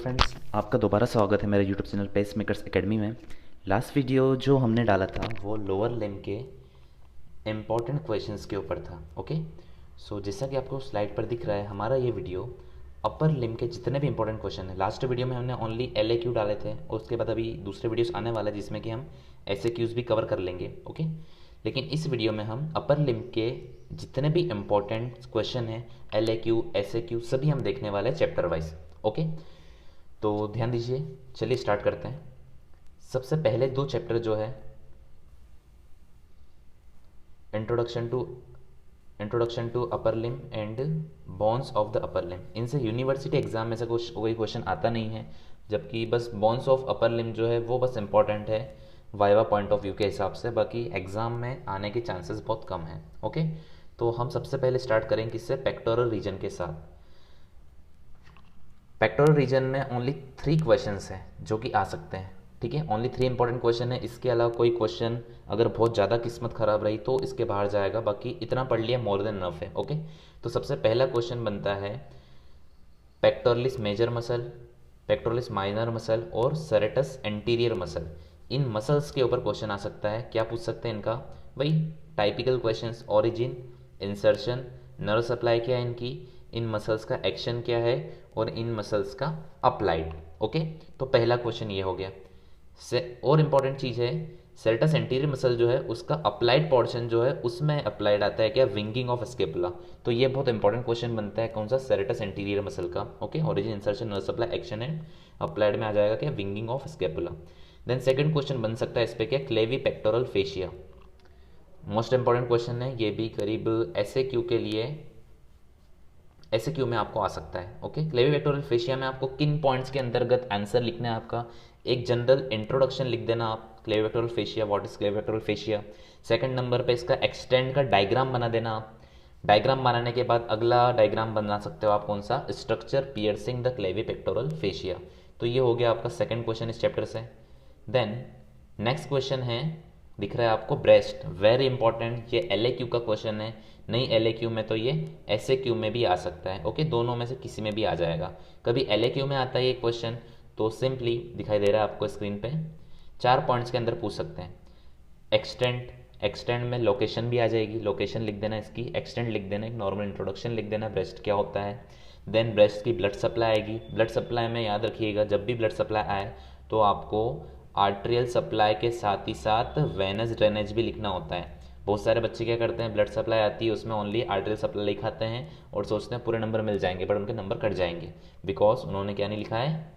Friends, आपका दोबारा स्वागत है मेरे YouTube channel Pace Makers Academy में। लास्ट वीडियो जो हमने डाला था वो लोअर लिम्ब के इम्पॉर्टेंट क्वेश्चंस के ऊपर था। ओके, सो जैसा कि आपको स्लाइड पर दिख रहा है, हमारा ये वीडियो अपर लिम्ब के जितने भी इंपॉर्टेंट क्वेश्चन हैं। लास्ट वीडियो में हमने ओनली LAQ डाले थे और उसके बाद अभी दूसरे वीडियोस आने वाला है जिसमें कि हम SAQs भी कवर कर लेंगे। ओके, लेकिन इस वीडियो में हम अपर लिम्ब के जितने भी इम्पॉर्टेंट क्वेश्चन हैं, LAQ SAQ सभी हम देखने वाले हैं चैप्टर वाइज। ओके, तो ध्यान दीजिए, चलिए स्टार्ट करते हैं। सबसे पहले दो चैप्टर जो है introduction to upper limb and bones of the upper limb, इनसे यूनिवर्सिटी एग्जाम में से कुछ कोई क्वेश्चन आता नहीं है, जबकि बस बोन्स ऑफ अपर लिम्ब जो है वो बस इंपॉर्टेंट है वाइवा पॉइंट ऑफ व्यू के हिसाब से, बाकी एग्जाम में आने के चांसेस बहुत कम हैं। ओके, तो हम सबसे पहले स्टार्ट करेंगे किससे, पेक्टोरल रीजन के साथ। पेक्टोरल रीजन में ओनली 3 क्वेश्चंस हैं जो कि आ सकते हैं। ठीक है, ओनली 3 इंपॉर्टेंट क्वेश्चन है। इसके अलावा कोई क्वेश्चन अगर बहुत ज़्यादा किस्मत खराब रही तो इसके बाहर जाएगा, बाकी इतना पढ़ लिया मोर देन इनफ है। ओके, तो सबसे पहला क्वेश्चन बनता है pectoralis major muscle, pectoralis minor muscle और सेरेटस एंटीरियर मसल। इन मसल्स के ऊपर क्वेश्चन आ सकता है। क्या पूछ सकते हैं इनका, वही typical questions, origin, insertion, nerve supply क्या है इनकी, इन मसल्स का एक्शन क्या है और इन मसल्स का अप्लाइड। ओके, तो पहला क्वेश्चन ये हो गया। से और इम्पॉर्टेंट चीज़ है, सेरेटस एंटीरियर मसल जो है उसका अप्लाइड पोर्शन जो है उसमें अप्लाइड आता है क्या, विंगिंग ऑफ स्केपुला। तो ये बहुत इंपॉर्टेंट क्वेश्चन बनता है, कौन सा, सेरेटस एंटीरियर मसल का। Okay, origin, insertion, nerve supply, action and applied में आ जाएगा क्या, winging of scapula. Then second question बन सकता है इस पे क्या, clavipectoral fascia. Most important question है ये भी, करीब SAQ के लिए, SAQ में आपको आ सकता है। ओके, क्लेवी पेक्टोरल फेशिया में आपको किन पॉइंट्स के अंतर्गत आंसर लिखना है आपका, एक जनरल इंट्रोडक्शन लिख देना आप, clavipectoral fascia, what is clavipectoral fascia. Second number पे इसका एक्सटेंड का डायग्राम बना देना आप। डायग्राम बनाने के बाद अगला डायग्राम बना सकते हो आप, कौन सा, structure piercing the clavipectoral fascia. तो ये हो गया आपका सेकंड क्वेश्चन इस चैप्टर से। देन नेक्स्ट क्वेश्चन है, दिख रहा है आपको, ब्रेस्ट, वेरी इंपॉर्टेंट। ये LAQ का क्वेश्चन है, नहीं LAQ में तो ये SAQ में भी आ सकता है। ओके, दोनों में से किसी में भी आ जाएगा। कभी LAQ में आता है ये क्वेश्चन तो सिंपली दिखाई दे रहा है आपको स्क्रीन पे, 4 पॉइंट्स के अंदर पूछ सकते हैं। एक्सटेंड, एक्सटेंड में लोकेशन भी आ जाएगी, लोकेशन लिख देना इसकी, एक्सटेंड लिख देना, एक नॉर्मल इंट्रोडक्शन लिख देना, ब्रेस्ट क्या होता है। देन ब्रेस्ट की ब्लड सप्लाई आएगी। ब्लड सप्लाई में याद रखिएगा, जब भी ब्लड सप्लाई आए तो आपको आर्टेरियल सप्लाई के साथ ही साथ वेनस ड्रेनेज भी लिखना होता है। बहुत सारे बच्चे क्या करते हैं, ब्लड सप्लाई आती है उसमें ओनली आर्टेरियल सप्लाई लिखाते हैं और सोचते हैं पूरे नंबर मिल जाएंगे, बट उनके नंबर कट जाएंगे बिकॉज उन्होंने क्या नहीं लिखा है,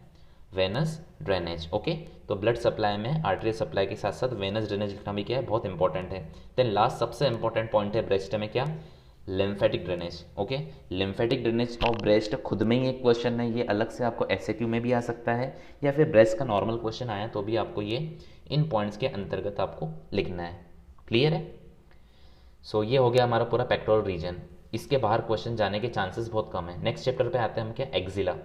वेनस ड्रेनेज। ओके, तो ब्लड सप्लाई में आर्टेरियल सप्लाई के साथ साथ वेनस ड्रेनेज लिखना भी क्या है, बहुत इंपॉर्टेंट है। देन लास्ट सबसे इंपॉर्टेंट पॉइंट है ब्रेस्ट में क्या, lymphatic drainage. Okay, lymphatic drainage of breast खुद में ही एक क्वेश्चन है, ये अलग से आपको SAQ में भी आ सकता है, या फिर ब्रेस्ट का नॉर्मल क्वेश्चन आया तो भी आपको ये इन पॉइंट्स के अंतर्गत आपको लिखना है। क्लियर है? सो ये हो गया हमारा पूरा पेक्टोरल रीजन। इसके बाहर क्वेश्चन जाने के चांसेस बहुत कम है। नेक्स्ट चैप्टर पे आते हैं हम क्या, एक्जिला।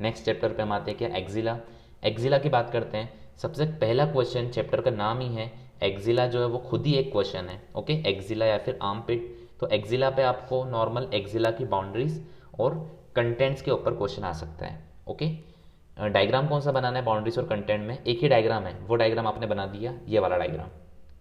नेक्स्ट चैप्टर पे हम आते हैं क्या, एक्जिला। एक्जिला की बात करते हैं। सबसे पहला क्वेश्चन, चैप्टर का नाम ही है एक्जिला जो है वो खुद ही एक क्वेश्चन है। ओके, एक्जिला या फिर आर्म पिट। तो एक्जिला पे आपको नॉर्मल एक्जिला की बाउंड्रीज और कंटेंट्स के ऊपर क्वेश्चन आ सकता है। ओके, डायग्राम कौन सा बनाना है बाउंड्रीज और कंटेंट में, एक ही डायग्राम है, वो डायग्राम आपने बना दिया, ये वाला डायग्राम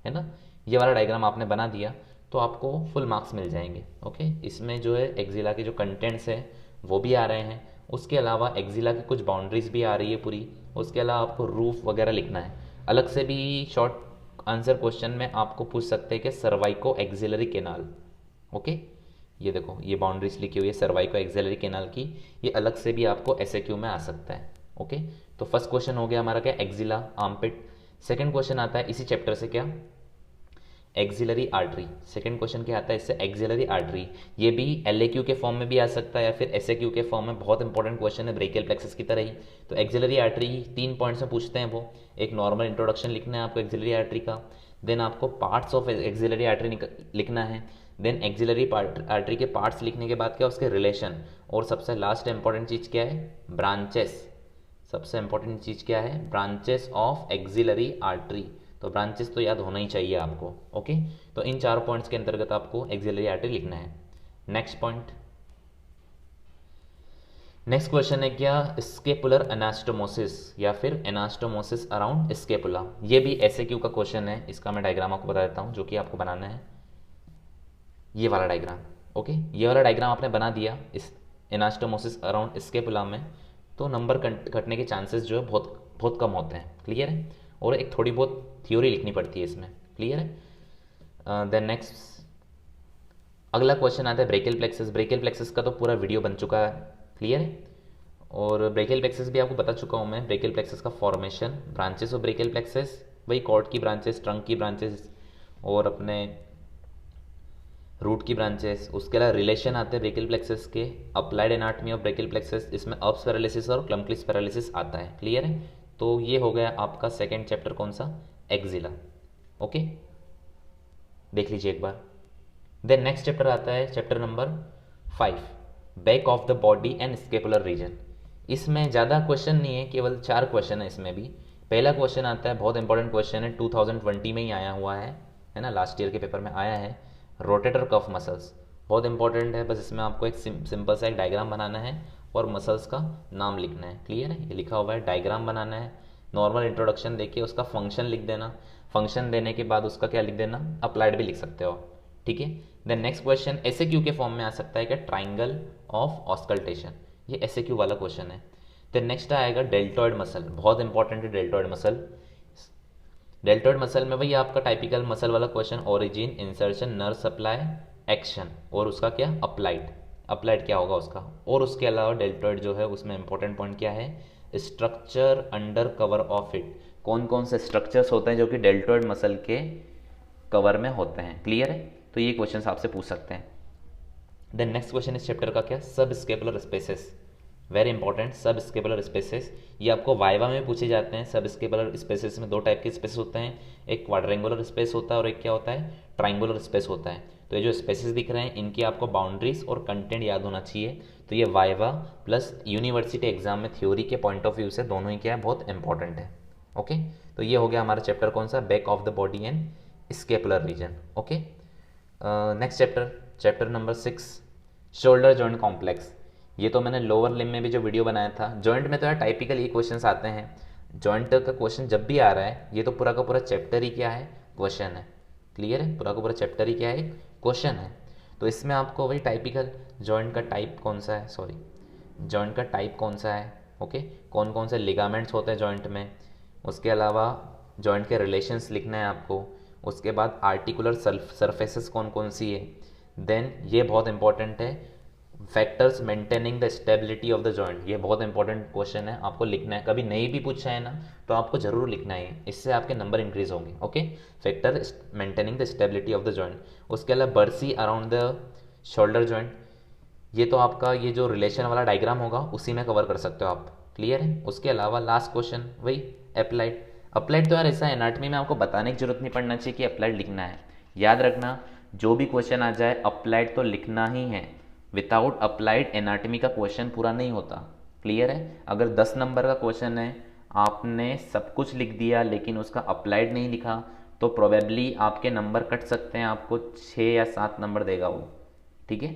है ना, ये वाला डायग्राम आपने बना दिया तो आपको फुल मार्क्स मिल जाएंगे। ओके, इसमें जो है एक्जिला के जो कंटेंट्स है वो भी आ रहे हैं, उसके अलावा एक्जिला की कुछ बाउंड्रीज भी आ रही है पूरी, उसके अलावा आपको रूफ वगैरह लिखना है। अलग से भी शॉर्ट आंसर क्वेश्चन में आपको पूछ सकते हैं कि सर्वाइको एक्सिलरी केनाल। ओके, ये देखो ये बाउंड्रीज लिखी हुई है सर्वाइको एक्सिलरी केनाल की, ये अलग से भी आपको SAQ में आ सकता है। ओके, तो फर्स्ट क्वेश्चन हो गया हमारा क्या, एक्जिला, आर्मपिट। सेकंड क्वेश्चन आता है इसी चैप्टर से क्या, एक्सिलरी आर्टरी। सेकंड क्वेश्चन क्या आता है इससे, एक्सिलरी आर्टरी। ये भी LAQ के फॉर्म में भी आ सकता है या फिर SAQ के फॉर्म में, बहुत इंपॉर्टेंट क्वेश्चन है ब्रेकियल प्लेक्सस की तरह ही। तो एक्सिलरी आर्टरी 3 पॉइंट्स में पूछते हैं वो, एक नॉर्मल इंट्रोडक्शन लिखना है आपको एक्सिलरी आर्टरी का, देन आपको पार्ट्स ऑफ एक्सिलरी आर्टरी लिखना है, देन एक्सिलरी आर्टरी के पार्ट्स लिखने के बाद क्या, उसके रिलेशन, और सबसे लास्ट इंपॉर्टेंट चीज़ क्या है, ब्रांचेस। सबसे इंपॉर्टेंट चीज़ क्या है, ब्रांचेस ऑफ एक्सिलरी आर्टरी। तो ब्रांचेस तो याद होना ही चाहिए आपको। ओके, तो इन 4 पॉइंट्स के अंतर्गत आपको एक्सिलरी आर्टरी लिखना है। नेक्स्ट पॉइंट, नेक्स्ट क्वेश्चन है क्या, स्केपुलर एनास्टोमोसिस या फिर एनास्टोमोसिस अराउंड स्केपुला। ये भी एसएक्यू का क्वेश्चन है, इसका मैं डायग्राम आपको बता देता हूँ जो कि आपको बनाना है, ये वाला डायग्राम। ओके, ये वाला डायग्राम आपने बना दिया इस एनास्टोमोसिस अराउंड स्केपुला में, तो नंबर कटने के चांसेस जो है बहुत बहुत कम होते हैं। क्लियर है, और एक थोड़ी बहुत थ्योरी लिखनी पड़ती है इसमें। क्लियर है। देन नेक्स्ट अगला क्वेश्चन आता है ब्रेकियल प्लेक्सस। ब्रेकियल प्लेक्सस का तो पूरा वीडियो बन चुका है। क्लियर है, और ब्रेकियल प्लेक्सस भी आपको बता चुका हूँ मैं। ब्रेकियल प्लेक्सस का formation, branches of brachial plexus, वही कॉर्ड की ब्रांचेस, ट्रंक की ब्रांचेस और अपने रूट की ब्रांचेस। उसके अलावा रिलेशन आते हैं ब्रेकियल प्लेक्सस के, applied anatomy of brachial plexus, इसमें अप्स पैरालिसिस और क्लम्पलिस पैरालिसिस आता है। क्लियर है, तो ये हो गया आपका सेकेंड चैप्टर, कौन सा, एक्जिला। ओके, देख लीजिए एक बार। देन नेक्स्ट चैप्टर आता है chapter number 5, back of the body and scapular region. इसमें ज़्यादा क्वेश्चन नहीं है, केवल 4 क्वेश्चन है इसमें भी। पहला क्वेश्चन आता है, बहुत इंपॉर्टेंट क्वेश्चन है, 2020 में ही आया हुआ है ना, लास्ट ईयर के पेपर में आया है। रोटेटर कफ मसल्स बहुत इंपॉर्टेंट है, बस इसमें आपको एक सिंपल सा एक डायग्राम बनाना है और मसल्स का नाम लिखना है। क्लियर है, ये लिखा हुआ है, डायग्राम बनाना है, नॉर्मल इंट्रोडक्शन देखिए, उसका फंक्शन लिख देना, फंक्शन देने के बाद उसका क्या लिख देना, अप्लाइड भी लिख सकते हो। ठीक है, देन नेक्स्ट क्वेश्चन एसएक्यू के फॉर्म में आ सकता है क्या, ट्राइंगल ऑफ ऑस्कल्टेशन, ये एसएक्यू वाला क्वेश्चन है। देन नेक्स्ट आएगा डेल्टॉइड मसल, बहुत इंपॉर्टेंट है डेल्टॉइड मसल। डेल्टॉइड मसल में वही आपका टाइपिकल मसल वाला question, origin, insertion, nerve supply, action और उसका क्या, अप्लाइड, अप्लाइड क्या होगा उसका। और उसके अलावा डेल्टॉइड जो है उसमें इंपॉर्टेंट पॉइंट क्या है, structure under cover of it, कौन कौन से स्ट्रक्चर्स होते हैं जो कि डेल्टॉइड मसल के कवर में होते हैं। क्लियर है, तो ये क्वेश्चन आपसे पूछ सकते हैं। देन नेक्स्ट क्वेश्चन इस चैप्टर का क्या, सब स्केपुलर स्पेसेस, वेरी इंपॉर्टेंट, सब स्केपुलर स्पेसेस। ये आपको वाइवा में पूछे जाते हैं। सब स्केपुलर स्पेसेस में 2 टाइप के स्पेस होते हैं, एक क्वाड्रेंगुलर स्पेस होता है और एक क्या होता है, ट्राइंगुलर स्पेस होता है। तो ये जो स्पेसेस दिख रहे हैं इनकी आपको बाउंड्रीज और कंटेंट याद होना चाहिए। तो ये वाइवा प्लस यूनिवर्सिटी एग्जाम में थ्योरी के पॉइंट ऑफ व्यू से दोनों ही क्या है, बहुत इंपॉर्टेंट है। ओके, तो ये हो गया हमारा चैप्टर कौन सा, back of the body and scapular region. Okay, next chapter, chapter number 6, shoulder joint complex. ये तो मैंने लोअर लिम में भी जो वीडियो बनाया था। जॉइंट में तो यार टाइपिकल ये क्वेश्चंस आते हैं, जॉइंट का क्वेश्चन जब भी आ रहा है, ये तो पूरा का पूरा चैप्टर ही क्या है, क्वेश्चन है। क्लियर है, पूरा का पूरा चैप्टर ही क्या है, क्वेश्चन है। तो इसमें आपको वही टाइपिकल जॉइंट का टाइप कौन सा है, सॉरी जॉइंट का टाइप कौन सा है, ओके, कौन कौन से लिगामेंट्स होते हैं जॉइंट में, उसके अलावा जॉइंट के रिलेशंस लिखना है आपको, उसके बाद आर्टिकुलर सरफेसेस कौन कौन सी है। देन ये बहुत इंपॉर्टेंट है, factors maintaining the stability of the joint, ये बहुत इंपॉर्टेंट क्वेश्चन है, आपको लिखना है। कभी नहीं भी पूछा है ना तो आपको जरूर लिखना है, इससे आपके नंबर इंक्रीज होंगे। Okay, factor maintaining the stability of the joint. उसके अलावा बर्सी अराउंड द शोल्डर जॉइंट, ये तो आपका ये जो रिलेशन वाला डायग्राम होगा उसी में कवर कर सकते हो आप। क्लियर है, उसके अलावा लास्ट क्वेश्चन वही अप्लाइड। अप्लाइड तो यार ऐसा एनाटॉमी में आपको बताने की जरूरत नहीं पड़ना चाहिए कि अप्लाइड लिखना है। याद रखना, जो भी क्वेश्चन आ जाए अप्लाइड तो लिखना ही है, विदाउट अप्लाइड एनाटॉमी का क्वेश्चन पूरा नहीं होता। क्लियर है, अगर 10 नंबर का क्वेश्चन है, आपने सब कुछ लिख दिया लेकिन उसका अप्लाइड नहीं लिखा, तो प्रोबेबली आपके नंबर कट सकते हैं, आपको 6 या 7 नंबर देगा वो। ठीक है,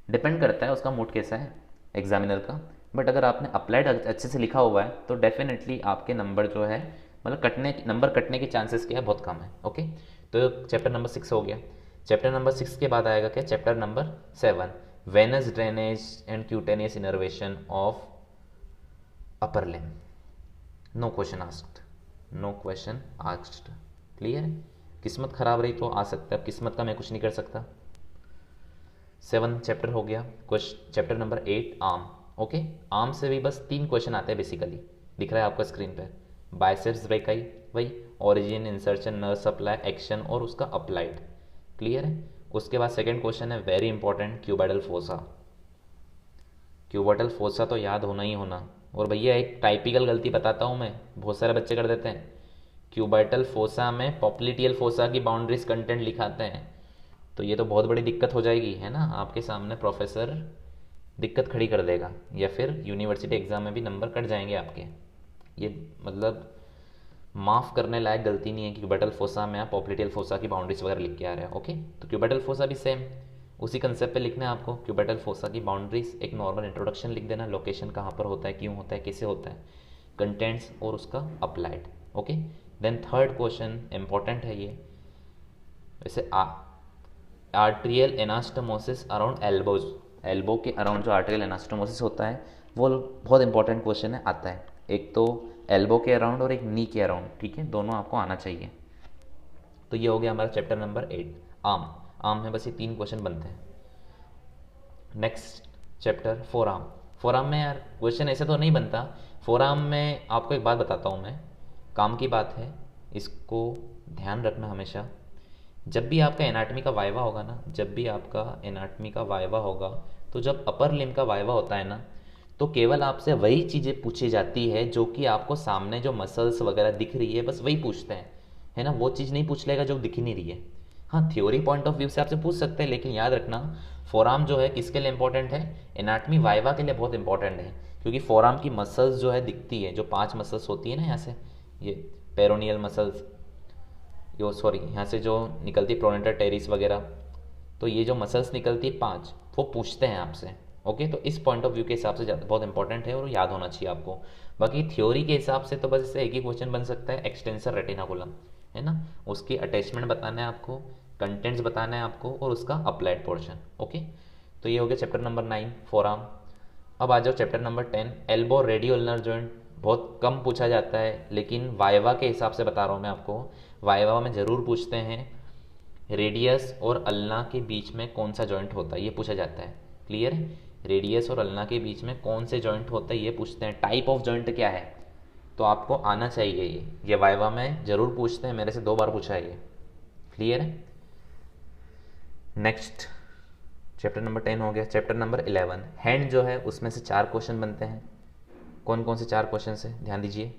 डिपेंड करता है उसका मूड कैसा है एग्जामिनर का। बट अगर आपने अप्लाइड अच्छे से लिखा हुआ है तो डेफिनेटली आपके नंबर जो है, मतलब नंबर कटने के चांसेस क्या है, बहुत कम है। ओके, तो चैप्टर नंबर 6 हो गया। चैप्टर नंबर 6 के बाद आएगा क्या, chapter number 7, venous drainage and cutaneous innervation of upper limb. No question asked, no question asked. Clear है, किस्मत खराब रही तो आ सकता है, अब किस्मत का मैं कुछ नहीं कर सकता। 7 चैप्टर हो गया। Chapter number 8, arm. Okay, arm से भी बस 3 क्वेश्चन आते हैं बेसिकली, दिख रहा है आपका स्क्रीन पे। बाइसेप्स ब्रेकाई, वही origin, insertion, nerve supply, action और उसका अप्लाइड। क्लियर है, उसके बाद सेकंड क्वेश्चन है very important, cuboidal fossa. Cuboidal fossa तो याद होना ही होना। और भैया एक टाइपिकल गलती बताता हूँ मैं, बहुत सारे बच्चे कर देते हैं, क्यूबाइटल फोसा में पॉप्लिटियल फोसा की बाउंड्रीज कंटेंट लिखाते हैं, तो ये तो बहुत बड़ी दिक्कत हो जाएगी, है ना। आपके सामने प्रोफेसर दिक्कत खड़ी कर देगा, या फिर यूनिवर्सिटी एग्जाम में भी नंबर कट जाएंगे आपके। ये मतलब माफ़ करने लायक गलती नहीं है कि क्यूबाइटल फोसा में आप पॉप्लिटियल फोसा की बाउंड्रीज वगैरह लिख के आ रहे हैं। ओके, तो क्यूबाइटल फोसा भी सेम, उसी कंसेप्ट पे लिखना है आपको क्यूबिटल फोसा की बाउंड्रीज, एक नॉर्मल इंट्रोडक्शन लिख देना, लोकेशन कहाँ पर होता है, क्यों होता है, कैसे होता है, कंटेंट्स और उसका applied. Okay, then third question important है ये, वैसे arterial anastomosis around elbows, elbow के अराउंड जो आर्ट्रियल एनास्टोमोसिस होता है वो बहुत इंपॉर्टेंट क्वेश्चन है, आता है। एक तो एल्बो के अराउंड और एक नी के अराउंड, ठीक है, दोनों आपको आना चाहिए। तो ये हो गया हमारा चैप्टर नंबर 8 आर्म। आर्म में बस ये 3 क्वेश्चन बनते हैं। Next chapter four arm. Four arm में यार क्वेश्चन ऐसे तो नहीं बनता। फोर आर्म में आपको एक बात बताता हूँ मैं, काम की बात है, इसको ध्यान रखना हमेशा। जब भी आपका एनाटमी का वाइवा होगा ना, जब भी आपका एनाटमी का वाइवा होगा, तो जब अपर लिम्ब का वाइवा होता है ना, तो केवल आपसे वही चीज़ें पूछी जाती है जो कि आपको सामने जो मसल्स वगैरह दिख रही है, बस वही पूछते हैं, है ना। वो चीज़ नहीं पूछ लेगा जो दिख ही नहीं रही है। हाँ, थ्योरी पॉइंट ऑफ व्यू से आपसे पूछ सकते हैं, लेकिन याद रखना फोरआर्म जो है किसके लिए इंपॉर्टेंट है, एनाटमी वाइवा के लिए बहुत इंपॉर्टेंट है। क्योंकि फोरआर्म की मसल्स जो है दिखती है, जो 5 मसल्स होती है ना, यहाँ से ये पेरोनियल मसल्स, यो सॉरी यहाँ से जो निकलती है प्रोनेटर टेरिस वगैरह, तो ये जो मसल्स निकलती है 5, वो पूछते हैं आपसे। ओके, तो इस पॉइंट ऑफ व्यू के हिसाब से बहुत इंपॉर्टेंट है और याद होना चाहिए आपको। बाकी थ्योरी के हिसाब से तो बस इससे एक ही क्वेश्चन बन सकता है, एक्सटेंसर रेटिनाकुलम, है ना, उसकी अटैचमेंट बताना है आपको, कंटेंट्स बताना है आपको और उसका अप्लाइड पोर्शन। ओके, तो ये हो गया चैप्टर नंबर 9 फोरआर्म। अब आ जाओ chapter number 10 elbow radio ulnar joint. बहुत कम पूछा जाता है, लेकिन वाइवा के हिसाब से बता रहा हूँ मैं आपको, वाइवा में ज़रूर पूछते हैं रेडियस और अल्ना के बीच में कौन सा जॉइंट होता है, ये पूछा जाता है। क्लियर है, रेडियस और अल्ना के बीच में कौन से जॉइंट होता है ये पूछते हैं। टाइप ऑफ जॉइंट क्या है, तो आपको आना चाहिए ये वाइवा में ज़रूर पूछते हैं, मेरे से 2 बार पूछा है ये। क्लियर है। नेक्स्ट चैप्टर नंबर 10 हो गया। चैप्टर नंबर 11 हैंड जो है उसमें से 4 क्वेश्चन बनते हैं। कौन कौन से 4 क्वेश्चन है, ध्यान दीजिए।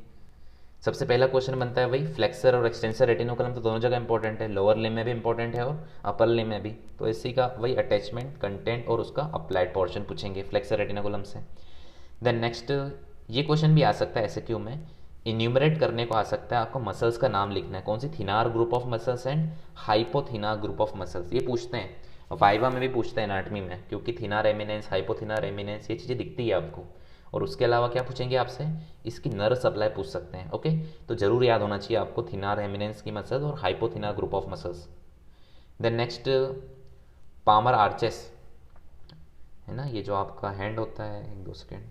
सबसे पहला क्वेश्चन बनता है वही फ्लेक्सर और एक्सटेंसर रेटिनोकुलम, तो दोनों जगह इंपॉर्टेंट है, लोअर लिम में भी इंपॉर्टेंट है और अपर लिम में भी। तो इसी का वही अटैचमेंट, कंटेंट और उसका अप्लाइड पोर्शन पूछेंगे फ्लेक्सर रेटिनोकुलम से। देन नेक्स्ट ये क्वेश्चन भी आ सकता है ऐसे क्यों में, इन्यूमरेट करने को आ सकता है, आपको मसल्स का नाम लिखना है, कौन सी thenar group of muscles and hypothenar group of muscles, ये पूछते हैं। वाइवा में भी पूछते हैं एनाटमी में, क्योंकि थिनार एमिनेंस, हाइपोथिनार एमिनेंस, ये चीज़ें दिखती है आपको। और उसके अलावा क्या पूछेंगे आपसे, इसकी नर्व सप्लाई पूछ सकते हैं। ओके, तो जरूर याद होना चाहिए आपको थिनार एमिनेंस की मसल्स और hypothenar group of muscles. Then next palmar arches, है ना, ये जो आपका हैंड होता है, 1-2 सेकेंड,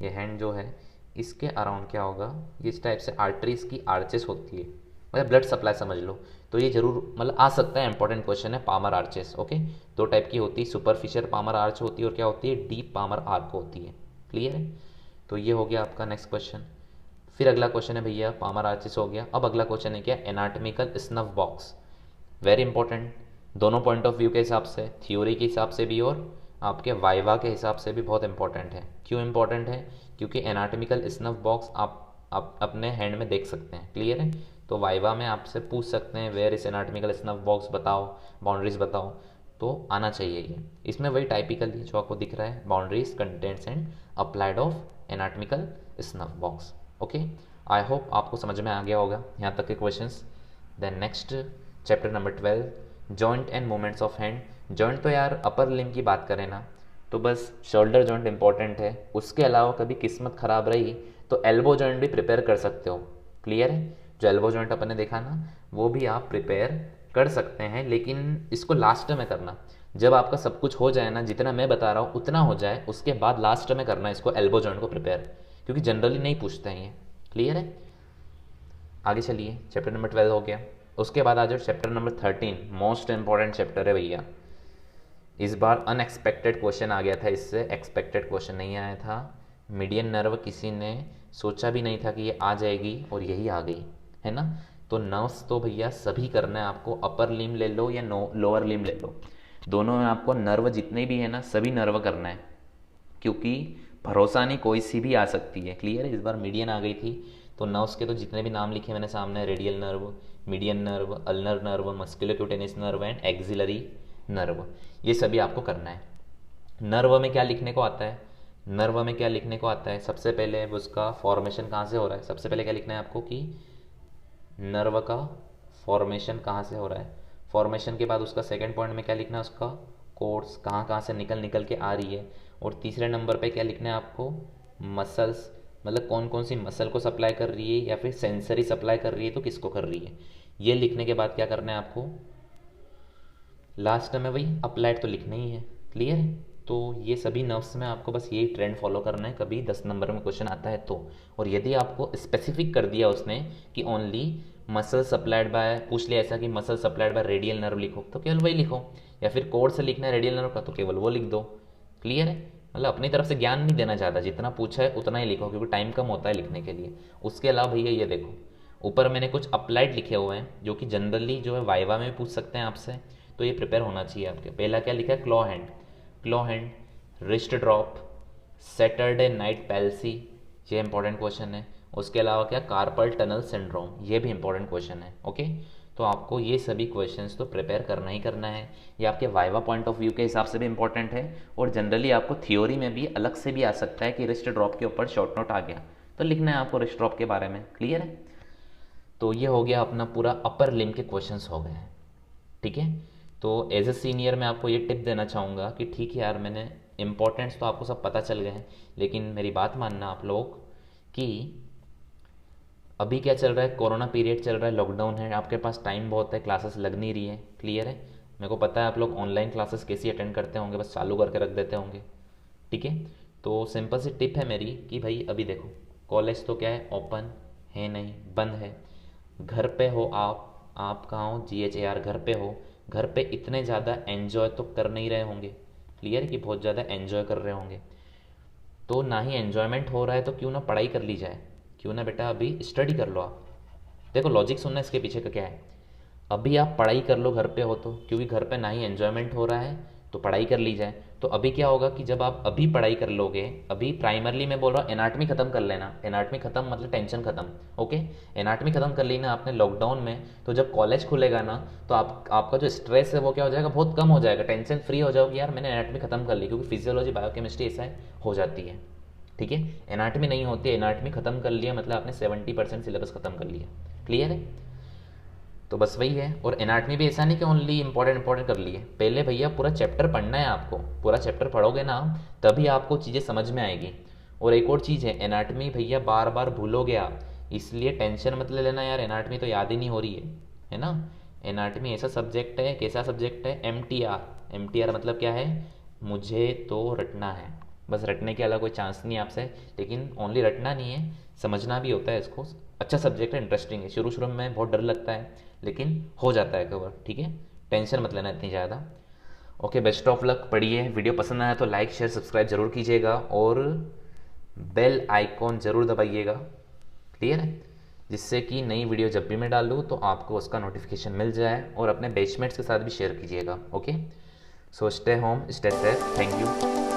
ये हैंड जो है इसके अराउंड क्या होगा, इस टाइप से आर्टरीज की आर्चेस होती है, मतलब ब्लड सप्लाई समझ लो। तो ये जरूर मतलब आ सकता है, इंपॉर्टेंट क्वेश्चन है पामर आर्चेस। ओके, 2 टाइप की होती है, सुपरफिशियल पामर आर्च होती है और क्या होती है, डीप पामर आर्क होती है। क्लियर है, तो ये हो गया आपका नेक्स्ट क्वेश्चन। फिर अगला क्वेश्चन है भैया पामर आर्चेस हो गया। अब अगला क्वेश्चन है क्या, anatomical snuff box. Very important, दोनों पॉइंट ऑफ व्यू के हिसाब से, थ्योरी के हिसाब से भी और आपके वाइवा के हिसाब से भी बहुत इंपॉर्टेंट है। क्यों इंपॉर्टेंट है, क्योंकि एनाटॉमिकल स्नफ बॉक्स आप अपने हैंड में देख सकते हैं। क्लियर है, तो वाइवा में आपसे पूछ सकते हैं where is anatomical snuff box, बताओ बाउंड्रीज बताओ, तो आना चाहिए ये। इसमें वही टाइपिकली जो आपको दिख रहा है, boundaries, contents and applied of anatomical snuff box. Okay, I hope आपको समझ में आ गया होगा यहाँ तक के questions. Then next chapter number 12 joint and movements of hand. Joint तो यार अपर लिम्ब की बात करें ना, तो बस शोल्डर जॉइंट इंपॉर्टेंट है। उसके अलावा कभी किस्मत ख़राब रही तो एल्बो जॉइंट भी प्रिपेयर कर सकते हो। क्लियर है, जो एल्बो जॉइंट अपन ने देखा ना, वो भी आप प्रिपेयर कर सकते हैं, लेकिन इसको लास्ट में करना, जब आपका सब कुछ हो जाए ना, जितना मैं बता रहा हूँ उतना हो जाए, उसके बाद लास्ट में करना इसको एल्बो जॉइंट को प्रिपेयर, क्योंकि जनरली नहीं पूछते हैं ये। क्लियर है, आगे चलिए, चैप्टर नंबर 12 हो गया। उसके बाद आ जाओ chapter number 13, most important chapter है भैया। इस बार अनएक्सपेक्टेड क्वेश्चन आ गया था, इससे एक्सपेक्टेड क्वेश्चन नहीं आया था। मीडियन नर्व किसी ने सोचा भी नहीं था कि ये आ जाएगी और यही आ गई, है ना। तो नर्व्स तो भैया सभी करना है आपको, अपर लिम ले लो या लोअर लिम ले लो, दोनों में आपको नर्व जितने भी है ना, सभी नर्व करना है, क्योंकि भरोसा नहीं, कोई सी भी आ सकती है। क्लियर है, इस बार मीडियन आ गई थी, तो नर्व्स के तो जितने भी नाम लिखे मैंने सामने, radial nerve, median nerve, ulnar nerve, musculocutaneous nerve and axillary nerve, ये सभी आपको करना है। नर्व में क्या लिखने को आता है, नर्व में क्या लिखने को आता है, सबसे पहले उसका फॉर्मेशन कहाँ से हो रहा है, सबसे पहले क्या लिखना है आपको कि नर्व का फॉर्मेशन कहाँ से हो रहा है। फॉर्मेशन के बाद उसका सेकंड पॉइंट में क्या लिखना है, उसका कोर्स कहाँ कहाँ से निकल निकल के आ रही है। और तीसरे नंबर पे क्या लिखना है आपको, मसल्स, मतलब कौन कौन सी मसल को सप्लाई कर रही है या फिर सेंसरी सप्लाई कर रही है तो किसको कर रही है। ये लिखने के बाद क्या करना है आपको, लास्ट में वही अप्लाइड तो लिखना ही है। क्लियर है। तो ये सभी नर्व्स में आपको बस यही ट्रेंड फॉलो करना है, कभी 10 नंबर में क्वेश्चन आता है तो। और यदि आपको स्पेसिफिक कर दिया उसने कि ओनली मसल सप्लाइड बाय, पूछ लिया ऐसा कि muscle supplied by radial nerve लिखो तो केवल वही लिखो, या फिर कोड से लिखना है रेडियल नर्व का तो केवल वो लिख दो। क्लियर है। मतलब अपनी तरफ से ज्ञान नहीं देना चाहता, जितना पूछा है उतना ही लिखो क्योंकि टाइम कम होता है लिखने के लिए। उसके अलावा भैया ये देखो ऊपर मैंने कुछ अप्लाइड लिखे हुए हैं जो कि जनरली जो है वाइवा में भी पूछ सकते हैं आपसे, तो ये प्रिपेयर होना चाहिए आपके। पहला क्या लिखा है, claw hand, claw hand, wrist drop, Saturday night palsy, ये इंपॉर्टेंट क्वेश्चन है। उसके अलावा क्या, कार्पल टनल सिंड्रोम, ये भी इंपॉर्टेंट क्वेश्चन है। ओके, तो आपको ये सभी क्वेश्चंस तो प्रिपेयर करना ही करना है। ये आपके वाइवा पॉइंट ऑफ व्यू के हिसाब से भी इंपॉर्टेंट है, और जनरली आपको थ्योरी में भी अलग से भी आ सकता है कि रिस्ट ड्रॉप के ऊपर शॉर्ट नोट आ गया तो लिखना है आपको रिस्ट ड्रॉप के बारे में। क्लियर है। तो ये हो गया अपना पूरा अपर लिम्ब के क्वेश्चंस हो गए हैं। ठीक है। तो एज ए सीनियर मैं आपको ये टिप देना चाहूँगा कि ठीक है यार, मैंने इंपॉर्टेंट्स तो आपको सब पता चल गए हैं, लेकिन मेरी बात मानना आप लोग कि अभी क्या चल रहा है, कोरोना पीरियड चल रहा है, लॉकडाउन है, आपके पास टाइम बहुत है, क्लासेस लग नहीं रही है। क्लियर है। मेरे को पता है आप लोग ऑनलाइन क्लासेस कैसी अटेंड करते होंगे, बस चालू करके रख देते होंगे। ठीक है। तो सिंपल सी टिप है मेरी कि भाई अभी देखो कॉलेज तो क्या है, ओपन है नहीं, बंद है। घर पे हो आप कहाँ हो, GHAR घर पे हो। घर पे इतने ज़्यादा एन्जॉय तो कर नहीं रहे होंगे। क्लियर कि बहुत ज़्यादा एन्जॉय कर रहे होंगे, तो ना ही एन्जॉयमेंट हो रहा है तो क्यों ना पढ़ाई कर ली जाए, क्यों ना बेटा अभी स्टडी कर लो आप। देखो लॉजिक सुनना इसके पीछे का क्या है, अभी आप पढ़ाई कर लो घर पे हो तो, क्योंकि घर पे ना ही एन्जॉयमेंट हो रहा है तो पढ़ाई कर ली जाए। तो अभी क्या होगा कि जब आप अभी पढ़ाई कर लोगे, अभी प्राइमरली मैं बोल रहा हूँ एनाटमी खत्म कर लेना, एनाटमी खत्म मतलब टेंशन खत्म। ओके, एनाटमी खत्म कर ली ना आपने लॉकडाउन में, तो जब कॉलेज खुलेगा ना तो आपका जो स्ट्रेस है वो क्या हो जाएगा, बहुत कम हो जाएगा, टेंशन फ्री हो जाओगे यार मैंने एनाटमी खत्म कर ली, क्योंकि फिजियोलॉजी बायोकेमिस्ट्री ऐसा हो जाती है। ठीक है। एनाटमी नहीं होती, एनाटमी खत्म कर लिया मतलब आपने 70% सिलेबस खत्म कर लिया। क्लियर है। तो बस वही है। और एनाटमी भी ऐसा नहीं कि ओनली इंपॉर्टेंट कर लिए, पहले भैया पूरा चैप्टर पढ़ना है आपको, पूरा चैप्टर पढ़ोगे ना तभी आपको चीज़ें समझ में आएगी। और एक और चीज़ है, एनाटमी भैया बार बार भूलोगे आप, इसलिए टेंशन मत ले लेना यार एनाटमी तो याद ही नहीं हो रही है ना। एनाटमी ऐसा सब्जेक्ट है, कैसा सब्जेक्ट है, MTR मतलब क्या है, मुझे तो रटना है, बस रटने के अलावा कोई चांस नहीं है आपसे। लेकिन ओनली रटना नहीं है, समझना भी होता है इसको। अच्छा सब्जेक्ट है, इंटरेस्टिंग है, शुरू शुरू में बहुत डर लगता है लेकिन हो जाता है कवर। ठीक है, टेंशन मत लेना इतनी ज़्यादा। ओके, बेस्ट ऑफ लक, पढ़िए। वीडियो पसंद आया तो लाइक शेयर सब्सक्राइब जरूर कीजिएगा और बेल आइकॉन ज़रूर दबाइएगा। क्लियर है, जिससे कि नई वीडियो जब भी मैं डालूँ तो आपको उसका नोटिफिकेशन मिल जाए, और अपने बैचमेट्स के साथ भी शेयर कीजिएगा। Okay, so stay home stay safe, thank you.